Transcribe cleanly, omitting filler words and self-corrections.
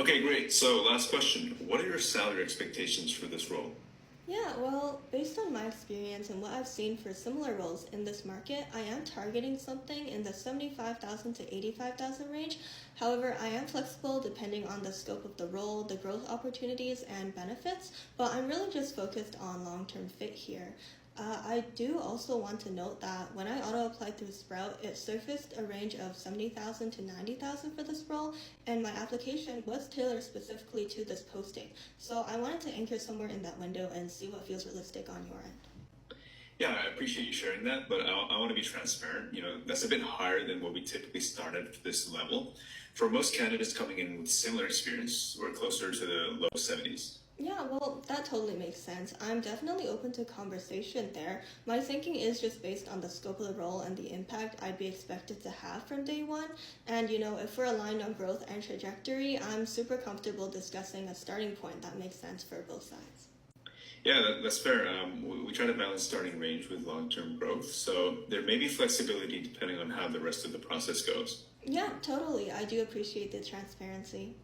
Okay, great. So last question. What are your salary expectations for this role? Yeah, well, based on my experience and what I've seen for similar roles in this market, I am targeting something in the 75,000 to 85,000 range. However, I am flexible depending on the scope of the role, the growth opportunities, and benefits, but I'm really just focused on long-term fit here. I do also want to note that when I auto applied through Sprout, it surfaced a range of 70,000 to 90,000 for this role, and my application was tailored specifically to this posting. So I wanted to anchor somewhere in that window and see what feels realistic on your end. Yeah, I appreciate you sharing that, but I want to be transparent. That's a bit higher than what we typically start at this level. For most candidates coming in with similar experience, we're closer to the low 70s. Yeah, well, that totally makes sense. I'm definitely open to conversation there. My thinking is just based on the scope of the role and the impact I'd be expected to have from day one. And, if we're aligned on growth and trajectory, I'm super comfortable discussing a starting point that makes sense for both sides. Yeah, that's fair. We try to balance starting range with long-term growth, so there may be flexibility depending on how the rest of the process goes. Yeah, totally. I do appreciate the transparency.